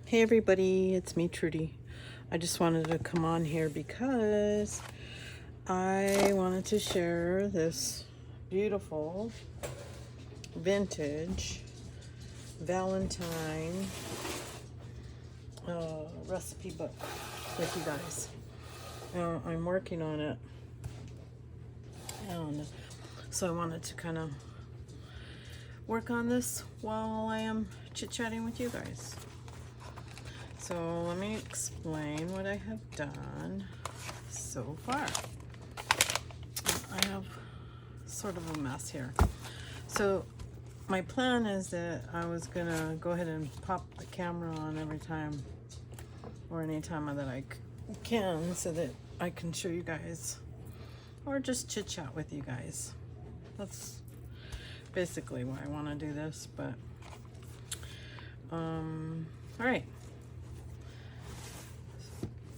Hey everybody, it's me Trudy. I just wanted to come on here because I wanted to share this beautiful vintage Valentine recipe book with you guys. I'm working on it, and so I wanted to kind of work on this while I am chit-chatting with you guys. So let me explain what I have done so far. I have sort of a mess here. So my plan is that I was gonna go ahead and pop the camera on every time or anytime that I can so that I can show you guys or just chit chat with you guys. That's basically why I want to do this, but all right.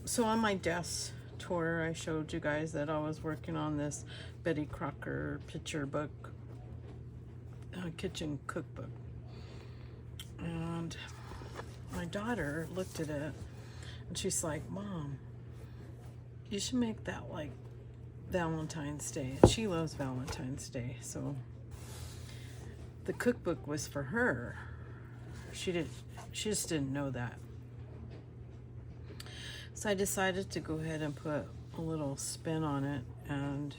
So on my desk tour, I showed you guys that I was working on this Betty Crocker picture book, kitchen cookbook. And my daughter looked at it and she's like, Mom, you should make that like Valentine's Day. And she loves Valentine's Day. So the cookbook was for her. She just didn't know that. So I decided to go ahead and put a little spin on it, and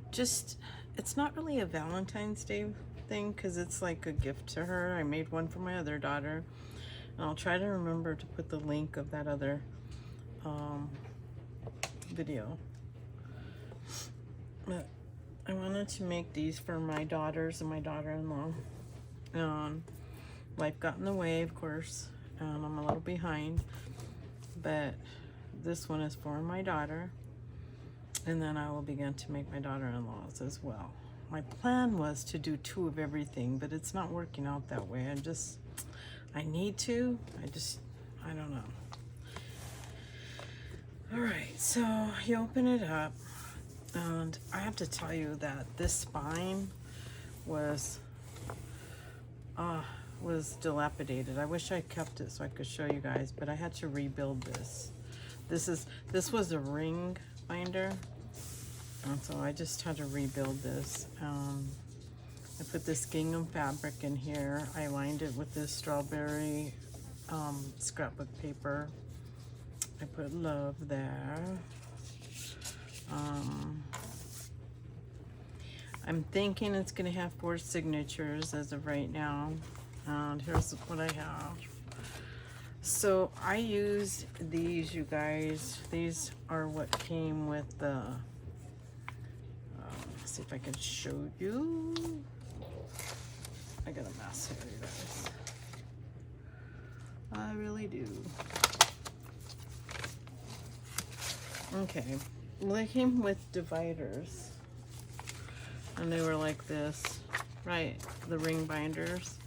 just, it's not really a Valentine's Day thing because it's like a gift to her. I made one for my other daughter, and I'll try to remember to put the link of that other video. But I wanted to make these for my daughters and my daughter-in-law. Life got in the way, of course, and I'm a little behind. But this one is for my daughter, and then I will begin to make my daughter-in-laws as well. My plan was to do 2 of everything, but it's not working out that way. I need to, I don't know. All right, so you open it up, and I have to tell you that this spine was dilapidated. I wish I kept it so I could show you guys, but I had to rebuild this. This was a ring binder, and so I just had to rebuild this. I put this gingham fabric in here. I lined it with this strawberry scrapbook paper. I put love there. I'm thinking it's gonna have 4 signatures as of right now. And here's what I have. So I used these, you guys. These are what came with the, let's see if I can show you. I got a mess here, you guys. I really do. Okay, well, they came with dividers. And they were like this, right? The ring binders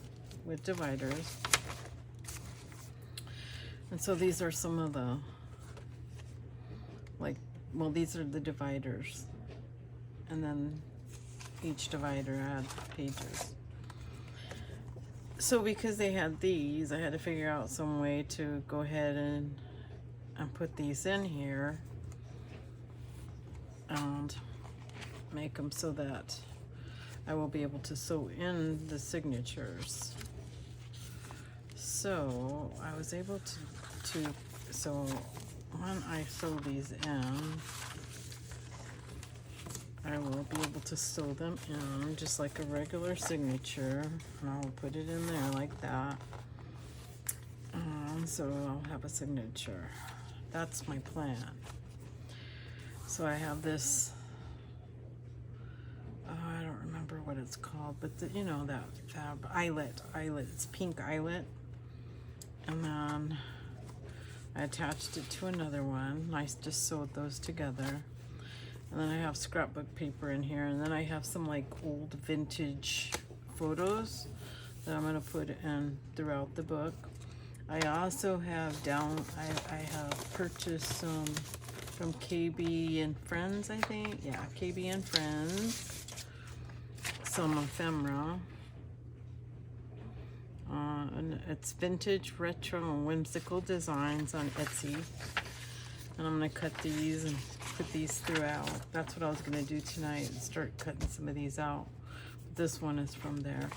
with dividers. And so these are some of the, these are the dividers. And then each divider had pages. So because they had these, I had to figure out some way to go ahead and put these in here and make them so that I will be able to sew in the signatures. So I was able to so when I sew these in, I will be able to sew them in just like a regular signature, and I'll put it in there like that. So I'll have a signature. That's my plan. So I have this, I don't remember what it's called, but you know, that eyelet, it's pink eyelet. And then I attached it to another one. I just sewed those together. And then I have scrapbook paper in here, and then I have some like old vintage photos that I'm gonna put in throughout the book. I also have I have purchased some from KB and Friends, I think. Yeah, KB and Friends. Some ephemera. And and it's vintage, retro, and whimsical designs on Etsy. And I'm gonna cut these and put these throughout. That's what I was gonna do tonight, start cutting some of these out. This one is from there.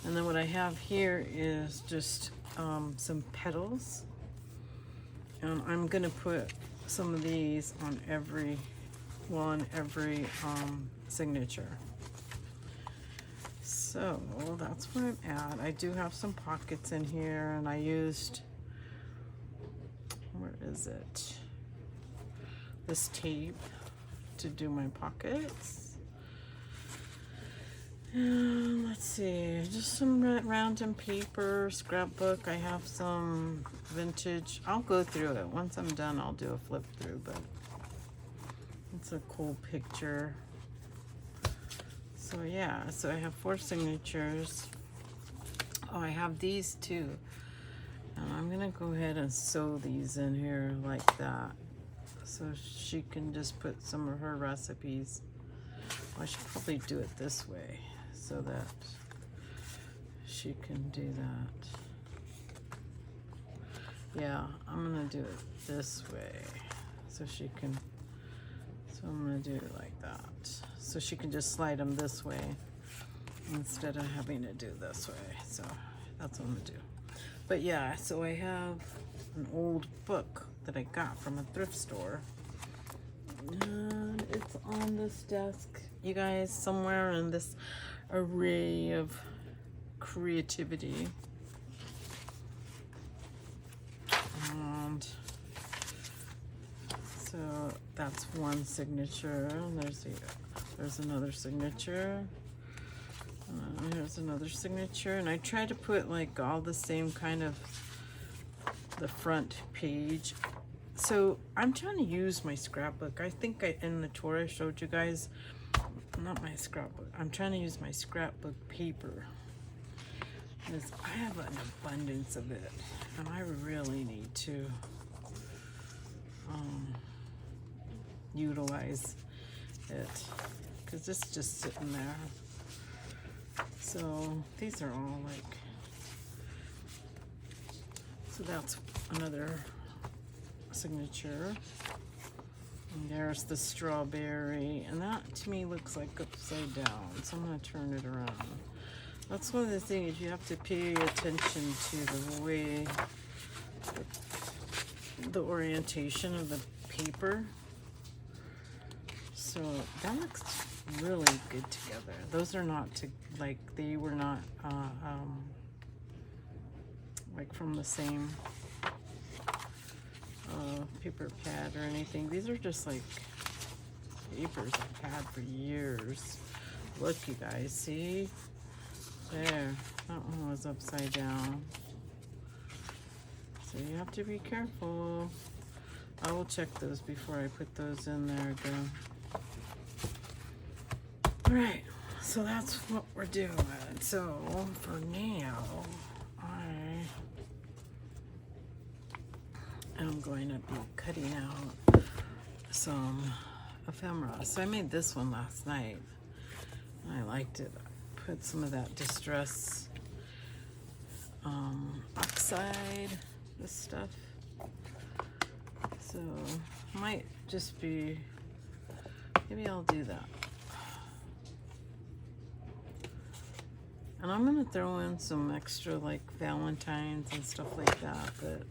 And then what I have here is just some petals. And I'm gonna put some of these on every signature. So that's where I'm at. I do have some pockets in here, and I used, where is it? This tape to do my pockets. And let's see, just some random paper, scrapbook. I have some vintage. I'll go through it. Once I'm done, I'll do a flip through, but it's a cool picture. So yeah, so I have 4 signatures. Oh, I have these too. And I'm gonna go ahead and sew these in here like that. So she can just put some of her recipes. I should probably do it this way so that she can do that. Yeah, I'm gonna do it this way so she can, so I'm gonna do it like that. So she can just slide them this way instead of having to do this way. So that's what I'm gonna do. But yeah, so I have an old book that I got from a thrift store. And it's on this desk, you guys, somewhere in this array of creativity. And so that's one signature. There's another signature. Here's another signature. And I try to put like all the same kind of the front page. So I'm trying to use my scrapbook. I think in the tour I showed you guys, not my scrapbook. I'm trying to use my scrapbook paper. Because I have an abundance of it. And I really need to utilize it. Because it's just sitting there. So these are all like, so that's another signature. And there's the strawberry, and that to me looks like upside down, so I'm going to turn it around. That's one of the things, you have to pay attention to the way, the orientation of the paper. So that looks really good together. Those are not like, they were not like from the same paper pad or anything. These are just like papers I've had for years. Look, you guys, see? There, that one was upside down. So you have to be careful. I will check those before I put those in there again. All right, so that's what we're doing. So for now, I'm going to be cutting out some ephemera. So I made this one last night. I liked it. I put some of that distress oxide, this stuff. So might just be, maybe I'll do that. And I'm gonna throw in some extra like Valentines and stuff like that, but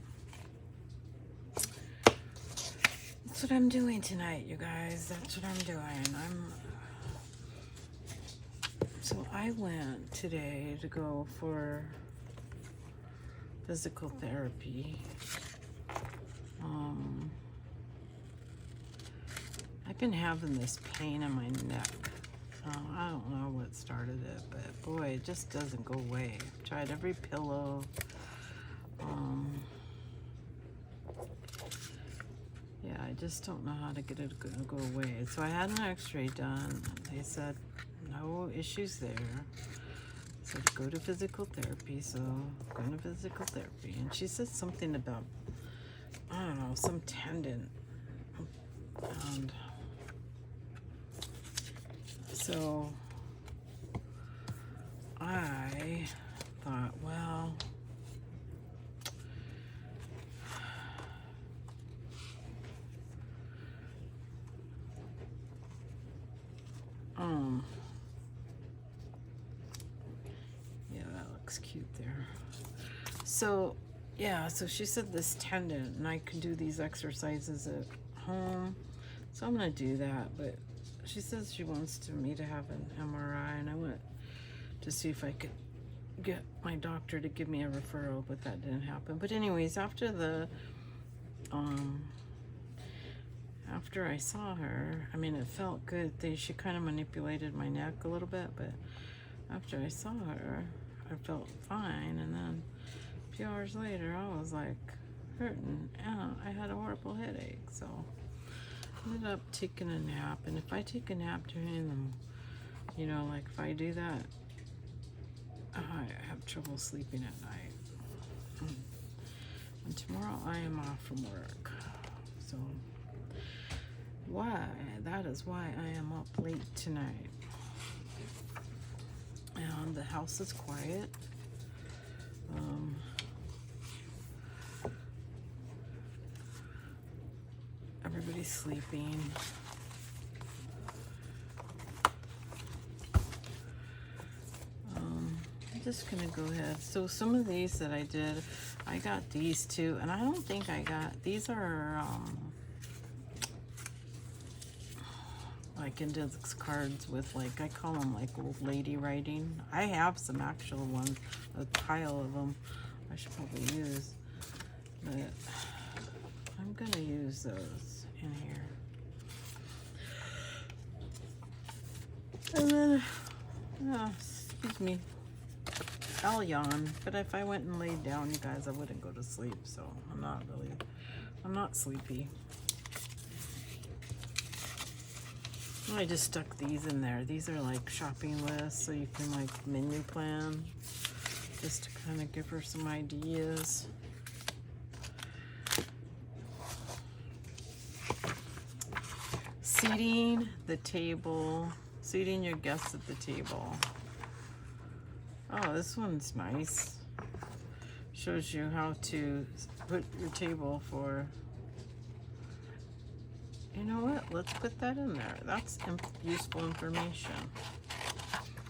that's what I'm doing tonight, you guys. That's what I'm doing. So I went today to go for physical therapy. I've been having this pain in my neck. I don't know what started it, but boy, it just doesn't go away. I've tried every pillow. Yeah, I just don't know how to get it to go away. So I had an x-ray done. They said no issues there. So go to physical therapy. So I'm going to physical therapy. And she said something about, I don't know, some tendon. And so I thought, well, looks cute there. So yeah, so she said this tendon, and I could do these exercises at home. So I'm gonna do that, but she says she wants me to have an MRI, and I went to see if I could get my doctor to give me a referral, but that didn't happen. But anyways, after I saw her, I mean, it felt good. She kind of manipulated my neck a little bit, but after I saw her, I felt fine. And then a few hours later, I was like hurting, and I had a horrible headache. So I ended up taking a nap. And if I take a nap during the, you know, like if I do that, I have trouble sleeping at night. And tomorrow I am off from work. So that is why I am up late tonight. And the house is quiet. Everybody's sleeping. I'm just gonna go ahead. So some of these that I did, I got these too, and I don't think I got, these are like index cards with, like, I call them like old lady writing. I have some actual ones, a pile of them I should probably use, but I'm gonna use those in here. And then, excuse me, I'll yawn, but if I went and laid down, you guys, I wouldn't go to sleep, so I'm not sleepy. I just stuck these in there. These are like shopping lists, so you can like menu plan, just to kind of give her some ideas. Seating the table, seating your guests at the table. Oh, this one's nice. Shows you how to put your table for, you know what? Let's put that in there. That's useful information.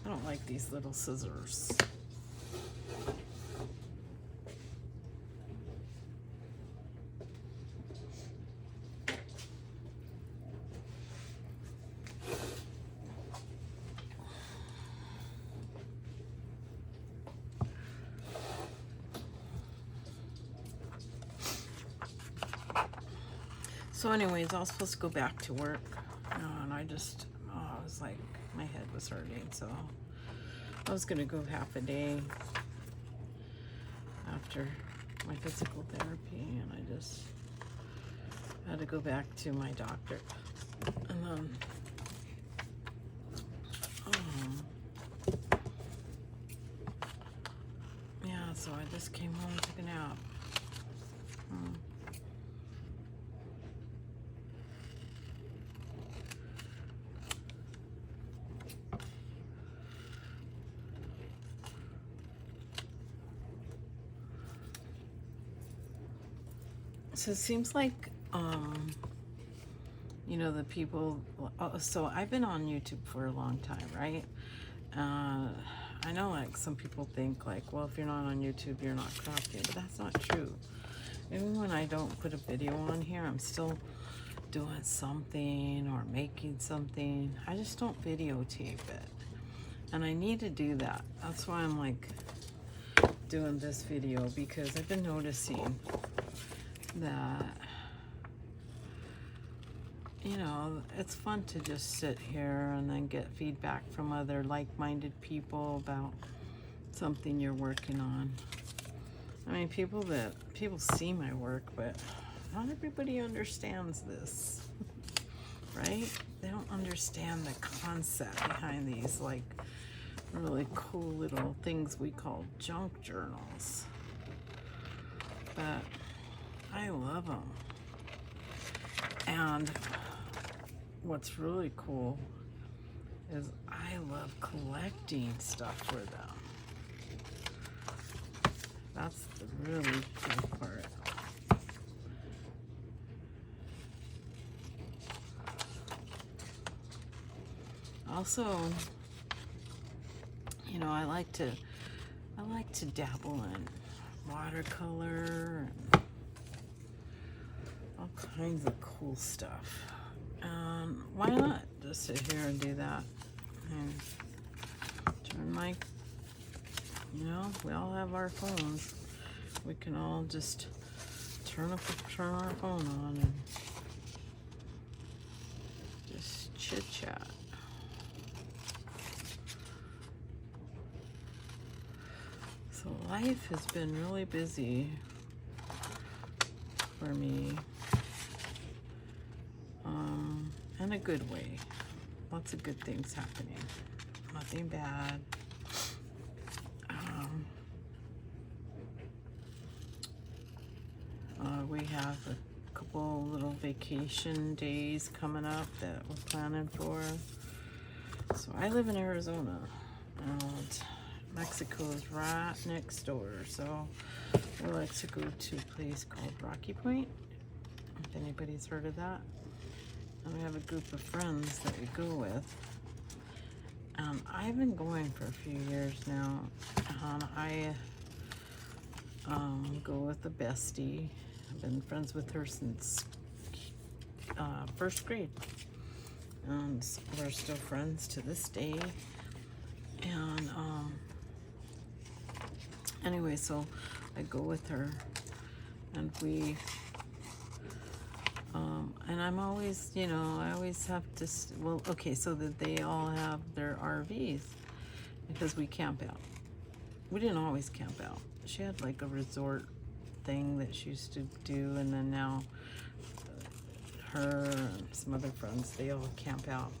I don't like these little scissors. So anyways, I was supposed to go back to work, and I was like, my head was hurting, so I was gonna go half a day after my physical therapy, and I just had to go back to my doctor. And then, yeah, so I just came home and took a nap. So it seems like, you know, the people, so I've been on YouTube for a long time, right? I know, like, some people think, like, well, if you're not on YouTube, you're not crafting, but that's not true. Even when I don't put a video on here, I'm still doing something or making something. I just don't videotape it. And I need to do that. That's why I'm, like, doing this video, because I've been noticing that, you know, it's fun to just sit here and then get feedback from other like-minded people about something you're working on. I mean, people see my work, but not everybody understands this, right? They don't understand the concept behind these, like, really cool little things we call junk journals. But I love them. And what's really cool is I love collecting stuff for them. That's the really cool part. Also, you know, I like to I like to dabble in watercolor and all kinds of cool stuff. Why not just sit here and do that? And turn my, you know, we all have our phones. We can all just turn our phone on and just chit chat. So life has been really busy for me, in a good way. Lots of good things happening. Nothing bad. We have a couple little vacation days coming up that we're planning for. So I live in Arizona, and Mexico is right next door. So we like to go to a place called Rocky Point, if anybody's heard of that. And we have a group of friends that we go with. I've been going for a few years now. I go with a bestie. I've been friends with her since first grade. And we're still friends to this day. And anyway, so I go with her, and we and I'm always, you know, I always have to, well, okay, so that they all have their RVs because we camp out. We didn't always camp out. She had like a resort thing that she used to do, and then now her and some other friends, they all camp out.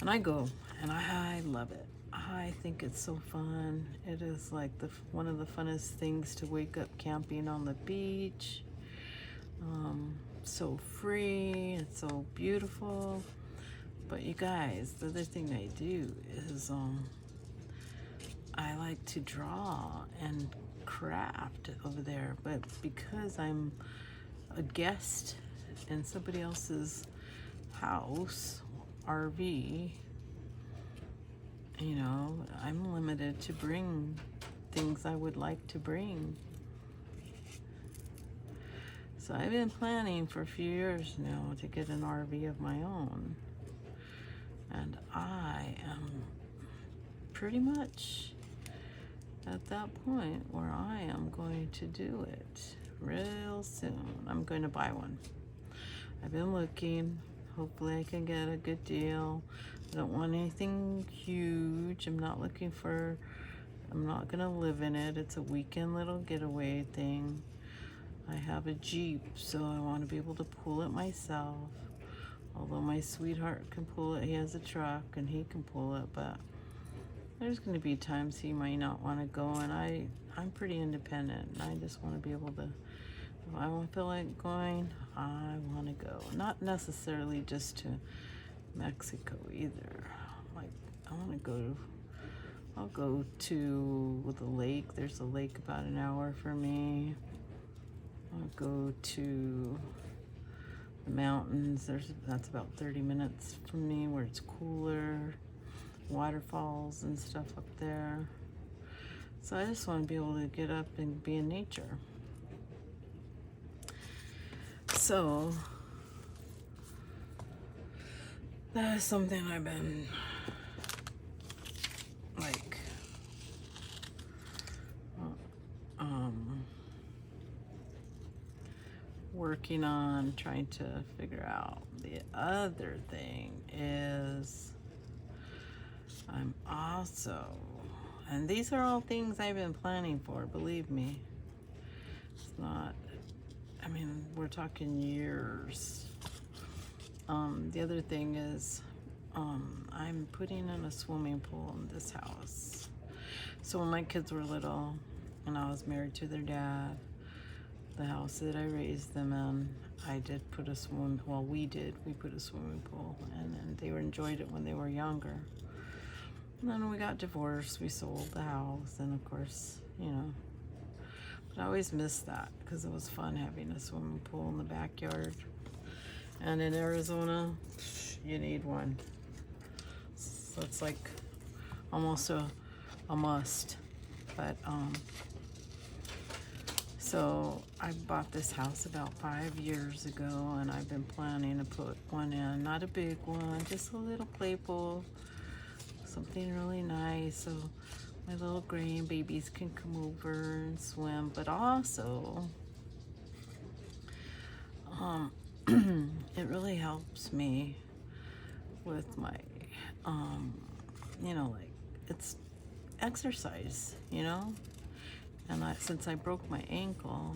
And I go, and I love it. I think it's so fun. It is like one of the funnest things to wake up camping on the beach. So free, it's so beautiful. But you guys, the other thing I do is I like to draw and craft over there. But because I'm a guest in somebody else's house, RV, you know, I'm limited to bring things I would like to bring. So I've been planning for a few years now to get an RV of my own. And I am pretty much at that point where I am going to do it real soon. I'm going to buy one. I've been looking. Hopefully I can get a good deal. I don't want anything huge. I'm not gonna live in it. It's a weekend little getaway thing. I have a Jeep, so I want to be able to pull it myself. Although my sweetheart can pull it, he has a truck and he can pull it, but there's going to be times he might not want to go, and I'm pretty independent, and I just want to be able to, if I don't feel like going, I want to go. Not necessarily just to Mexico either. Like, I want to go, I'll go to the lake. There's a lake about an hour for me. I'll go to the mountains. That's about 30 minutes from me, where it's cooler, waterfalls and stuff up there. So I just want to be able to get up and be in nature. So that is something I've been like working on, trying to figure out. The other thing is I'm also, and these are all things I've been planning for, believe me. It's not, I mean, we're talking years. The other thing is I'm putting in a swimming pool in this house. So when my kids were little and I was married to their dad, the house that I raised them in, I did put a we put a swimming pool, and then they enjoyed it when they were younger. And then we got divorced, we sold the house, and of course, you know, but I always missed that because it was fun having a swimming pool in the backyard. And in Arizona, you need one. So it's like almost a must. But so I bought this house about 5 years ago, and I've been planning to put one in, not a big one, just a little playful, something really nice, so my little grandbabies can come over and swim. But also, it really helps me with my, you know, like, it's exercise, you know? And since I broke my ankle,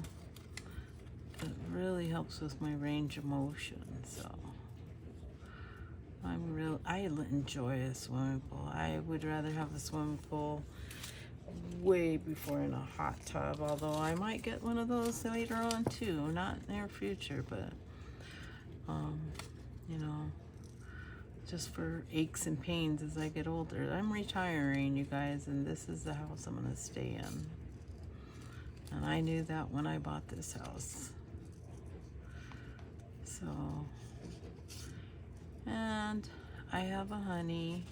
it really helps with my range of motion. So I enjoy a swimming pool. I would rather have a swimming pool way before in a hot tub, although I might get one of those later on too, not near future, but you know, just for aches and pains as I get older. I'm retiring, you guys, and this is the house I'm gonna stay in. And I knew that when I bought this house. So, and I have a honey,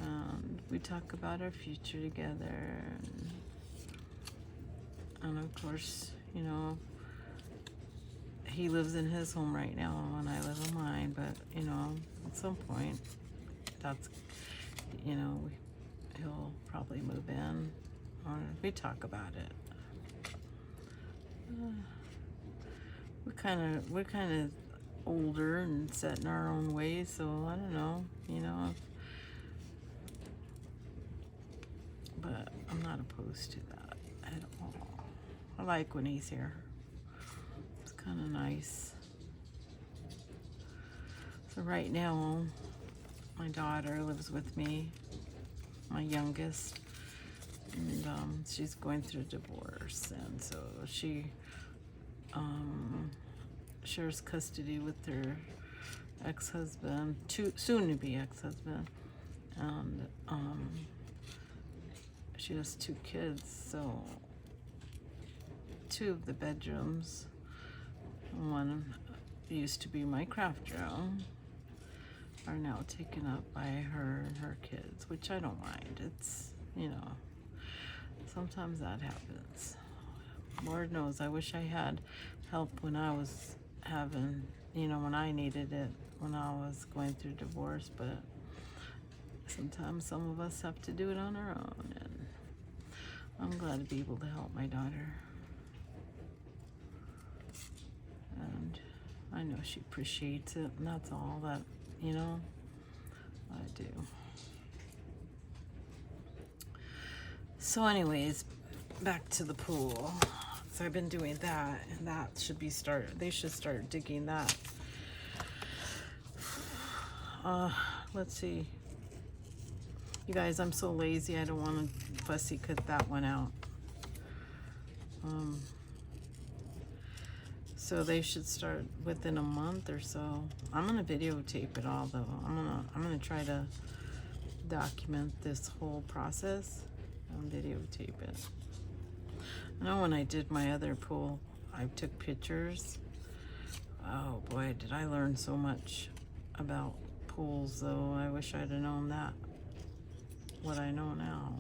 and we talk about our future together, and of course, you know, he lives in his home right now and I live in mine, but you know, at some point, that's, you know, he'll probably move in, or we talk about it. We're kind of older and set in our own ways, so I don't know, you know, but I'm not opposed to that at all. I like when he's here. It's kind of nice. So right now, my daughter lives with me, my youngest, and she's going through a divorce, and so she shares custody with her ex-husband, soon-to-be ex-husband, and she has 2 kids, so 2 of the bedrooms, one used to be my craft room, are now taken up by her and her kids, which I don't mind. It's, you know, sometimes that happens. Lord knows, I wish I had help when I was having, you know, when I needed it, when I was going through divorce, but sometimes some of us have to do it on our own, and I'm glad to be able to help my daughter. And I know she appreciates it, and that's all that, you know, I do. So anyways, back to the pool. So I've been doing that, and that should be they should start digging that. Let's see. You guys, I'm so lazy, I don't want to fussy cut that one out. So they should start within a month or so. I'm gonna videotape it all though. I'm gonna try to document this whole process and videotape it. I know when I did my other pool, I took pictures. Oh boy, did I learn so much about pools though. I wish I'd have known that, what I know now.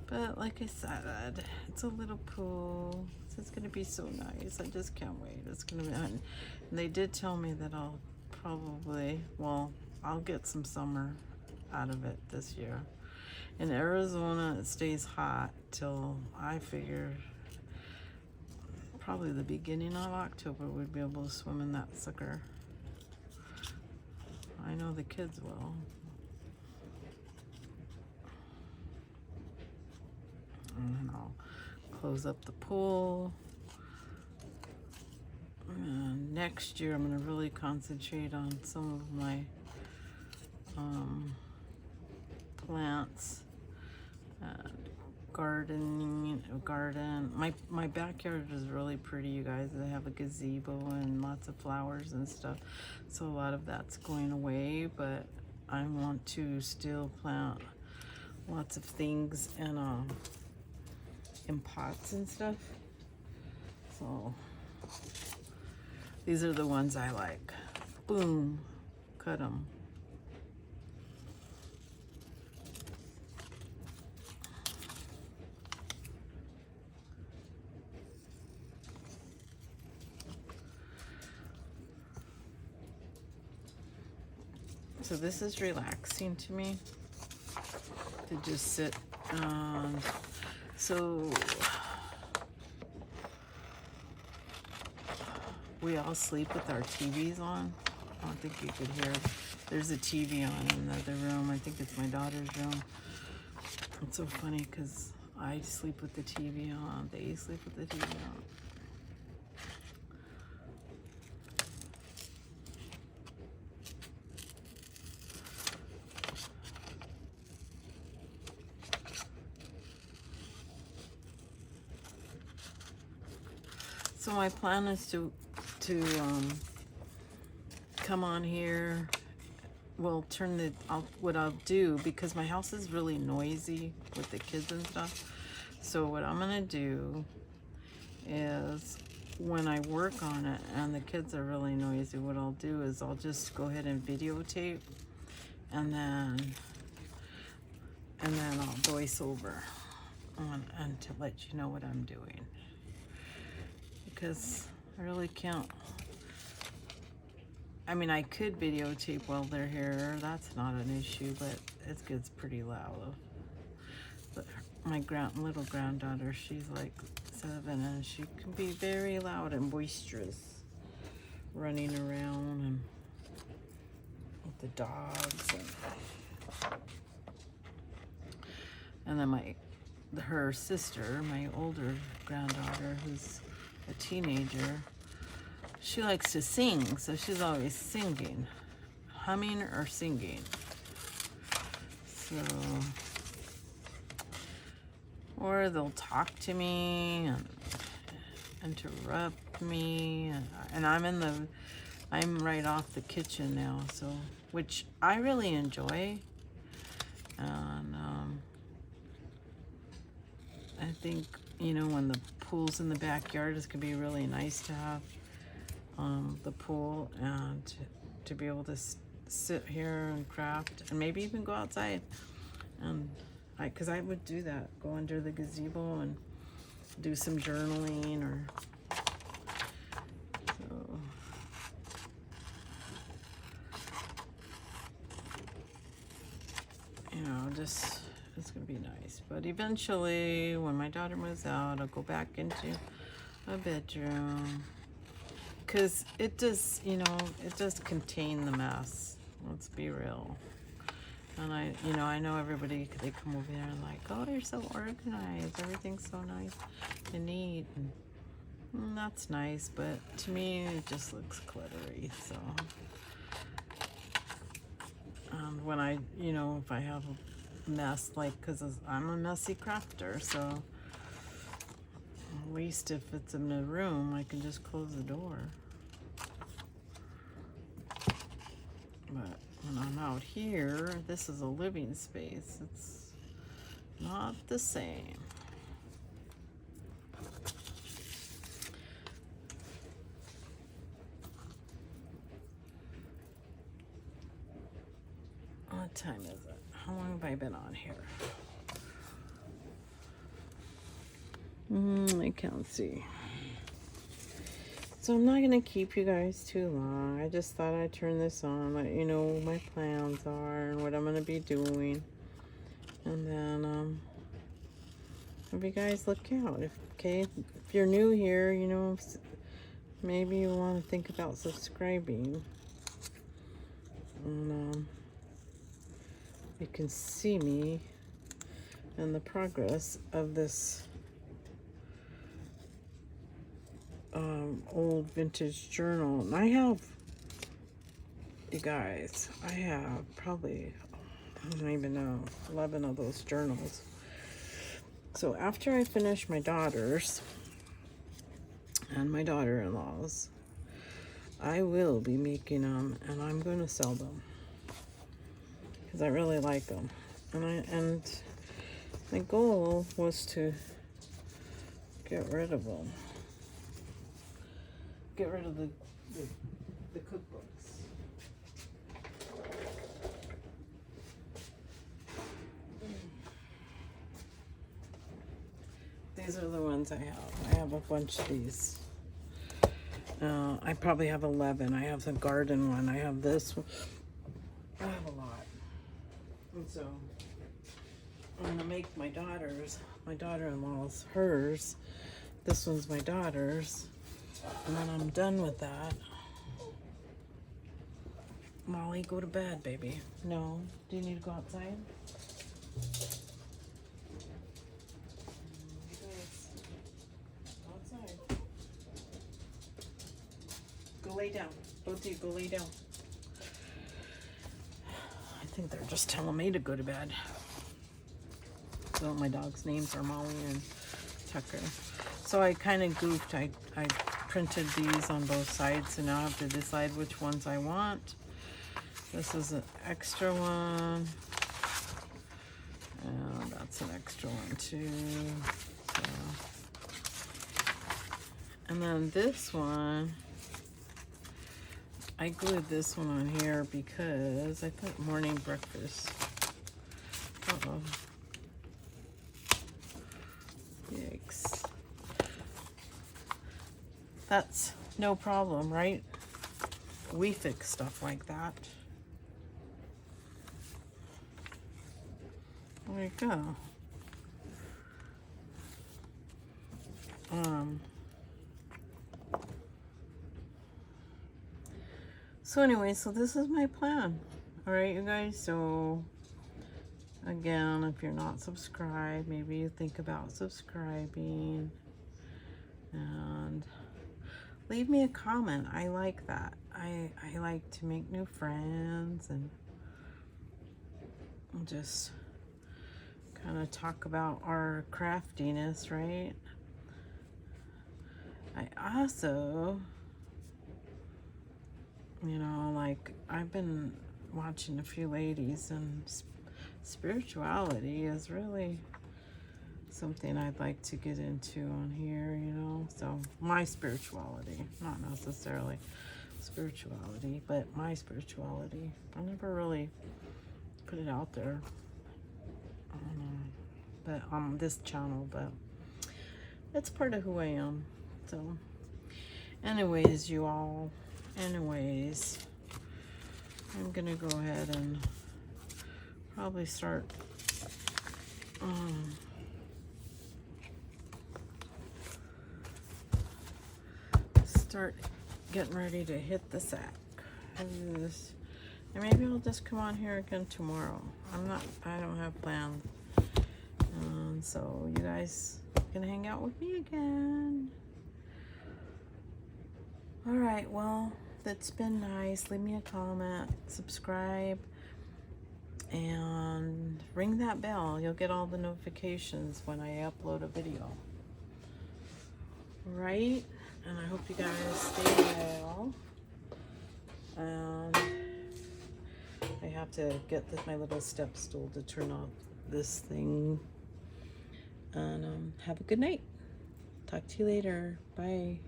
But like I said, it's a little pool. It's gonna be so nice. I just can't wait. It's gonna be, and they did tell me that I'll probably, well, I'll get some summer out of it this year. In Arizona, it stays hot till, I figure, probably the beginning of October we'd be able to swim in that sucker. I know the kids will. And I'll close up the pool. And next year I'm going to really concentrate on some of my plants and garden. My backyard is really pretty, you guys. I have a gazebo and lots of flowers and stuff, so a lot of that's going away, but I want to still plant lots of things in pots and stuff. So these are the ones I like. Boom, cut them. So this is relaxing to me, to just sit. So we all sleep with our TVs on. I don't think you could hear. There's a TV on in the other room. I think it's my daughter's room. It's so funny because I sleep with the TV on. They sleep with the TV on. So my plan is to come on here. Well, what I'll do, because my house is really noisy with the kids and stuff. So what I'm gonna do is, when I work on it and the kids are really noisy, what I'll do is I'll just go ahead and videotape, and then I'll voice over and to let you know what I'm doing, because I really can't. I mean, I could videotape while they're here. That's not an issue, but it gets pretty loud. But my little granddaughter, she's like 7, and she can be very loud and boisterous, running around and with the dogs. And then her sister, my older granddaughter, who's a teenager, she likes to sing, so she's always singing, humming or singing. So, or they'll talk to me and interrupt me, and I'm right off the kitchen now, so, which I really enjoy. And I think, you know, when the pool's in the backyard, it's gonna be really nice to have the pool, and to be able to sit here and craft, and maybe even go outside. And because I would do that, go under the gazebo and do some journaling, or so. You know, just, it's gonna be nice. But eventually, when my daughter moves out, I'll go back into a bedroom. Because it does, you know, it does contain the mess. Let's be real. And I know everybody, they come over there and like, oh, you're so organized. Everything's so nice and neat. And that's nice, but to me, it just looks cluttery. So, when if I have a mess, like, because I'm a messy crafter, so at least if it's in a room, I can just close the door. But when I'm out here, this is a living space. It's not the same. What time is it? How long have I been on here? I can't see. So I'm not going to keep you guys too long. I just thought I'd turn this on, let you know what my plans are and what I'm going to be doing. And then, if you guys look out. If you're new here, you know, maybe you want to think about subscribing. And, you can see me and the progress of this old vintage journal. And I have, you guys, I have probably, I don't even know, 11 of those journals. So after I finish my daughters and my daughter-in-laws, I will be making them, and I'm going to sell them because I really like them. And my goal was to get rid of them. Get rid of the cookbooks. These are the ones I have. I have a bunch of these. I probably have 11. I have the garden one. I have this one. I have So I'm gonna make my daughter-in-law's hers. This one's my daughter's. And then I'm done with that. Molly, go to bed, baby. No. Do you need to go outside? Outside. Go lay down. Both of you go lay down. I think they're just telling me to go to bed. So my dogs' names are Molly and Tucker. So I kind of goofed. I printed these on both sides, so now I have to decide which ones I want. This is an extra one. And that's an extra one too. So. And then this one, I glued this one on here because I put morning breakfast. Uh-oh. Yikes. That's no problem, right? We fix stuff like that. There you go. So anyway, so this is my plan. All right, you guys. So again, if you're not subscribed, maybe you think about subscribing and leave me a comment. I like that. I like to make new friends and just kind of talk about our craftiness, right? I also, you know, like I've been watching a few ladies, and spirituality is really something I'd like to get into on here, you know. So my spirituality, not necessarily spirituality, but my spirituality. I never really put it out there, but on this channel, but it's part of who I am. So anyways, you all, anyways, I'm gonna go ahead and probably start getting ready to hit the sack. And maybe I'll just come on here again tomorrow. I don't have plans. So you guys can hang out with me again. All right, well, that's been nice. Leave me a comment, subscribe, and ring that bell. You'll get all the notifications when I upload a video. Right? And I hope you guys stay well. I have to get my little step stool to turn off this thing. And have a good night. Talk to you later. Bye.